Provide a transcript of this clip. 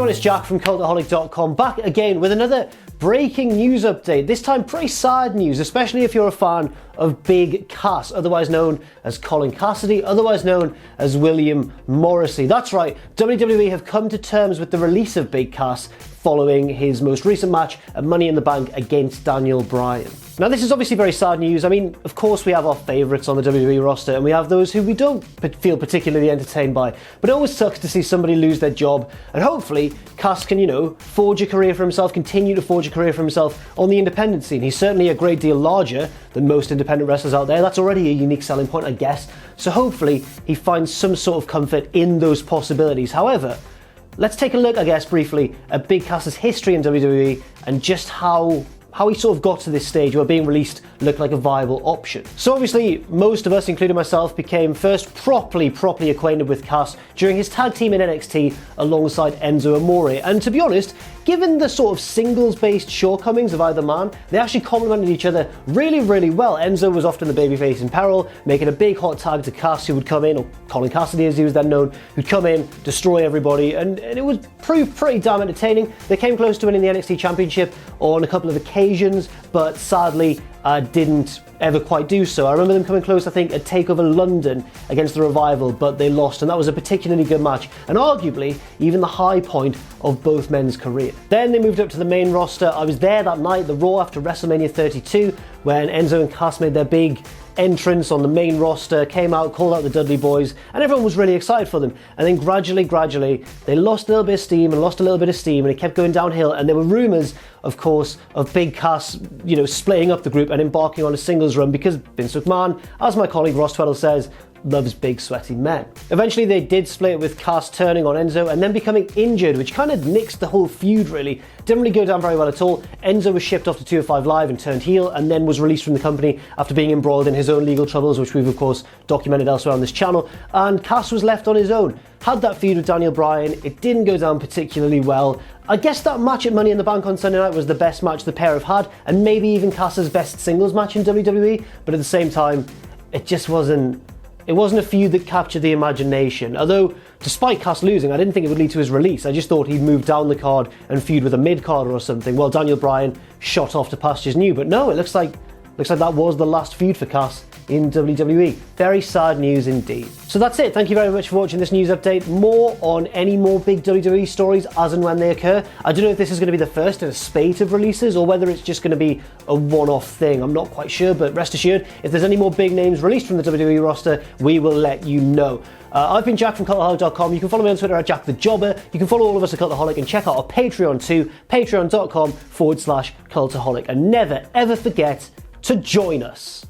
everyone, it's Jack from Cultaholic.com, back again with another breaking news update. This time pretty sad news, especially if you're a fan of Big Cass, otherwise known as Colin Cassidy, otherwise known as William Morrissey. That's right, WWE have come to terms with the release of Big Cass following his most recent match at Money in the Bank against Daniel Bryan. Now, this is obviously very sad news. I mean, of course we have our favourites on the WWE roster and we have those who we don't feel particularly entertained by, but it always sucks to see somebody lose their job, and hopefully Cass can, forge a career for himself, continue to forge a career for himself on the independent scene. He's certainly a great deal larger than most independent wrestlers out there. That's already a unique selling point, I guess. So hopefully he finds some sort of comfort in those possibilities. However, let's take a look, I guess, briefly at Big Cass's history in WWE and just how he sort of got to this stage where being released looked like a viable option. So obviously, most of us, including myself, became first properly acquainted with Cass during his tag team in NXT alongside Enzo Amore. And to be honest, given the sort of singles-based shortcomings of either man, they actually complemented each other really well. Enzo was often the babyface in peril, making a big hot tag to Cass, who would come in, or Colin Cassidy as he was then known, who'd come in, destroy everybody, and it would prove pretty damn entertaining. They came close to winning the NXT Championship on a couple of occasions, but sadly didn't ever quite do so. I remember them coming close, I think, at TakeOver London against the Revival, but they lost, and that was a particularly good match, and arguably even the high point of both men's career. Then they moved up to the main roster. I was there that night, the Raw after WrestleMania 32, when Enzo and Cass made their big entrance on the main roster, came out, called out the Dudley Boys, and everyone was really excited for them. And then gradually, they lost a little bit of steam, and it kept going downhill, and there were rumours, of course, of Big Cass, splitting up the group and embarking on a singles run, because Vince McMahon, as my colleague Ross Tweddle says, loves big sweaty men. Eventually they did split, with Cass turning on Enzo and then becoming injured, which kind of nixed the whole feud really. Didn't really go down very well at all. Enzo was shipped off to 205 Live and turned heel, and then was released from the company after being embroiled in his own legal troubles, which we've of course documented elsewhere on this channel, and Cass was left on his own. Had that feud with Daniel Bryan, it didn't go down particularly well. I guess that match at Money in the Bank on Sunday night was the best match the pair have had, and maybe even Cass's best singles match in WWE, but at the same time, it just wasn't a feud that captured the imagination. Although, despite Cass losing, I didn't think it would lead to his release. I just thought he'd move down the card and feud with a mid-carder or something, while Daniel Bryan shot off to pastures new. But no, it looks like that was the last feud for Cass in WWE. Very sad news indeed. So that's it. Thank you very much for watching this news update. More on any more big WWE stories as and when they occur. I don't know if this is going to be the first in a spate of releases or whether it's just going to be a one-off thing. I'm not quite sure, but rest assured, if there's any more big names released from the WWE roster, we will let you know. I've been Jack from Cultaholic.com. You can follow me on Twitter at JackTheJobber. You can follow all of us at Cultaholic and check out our Patreon too, patreon.com/Cultaholic. And never ever forget to join us.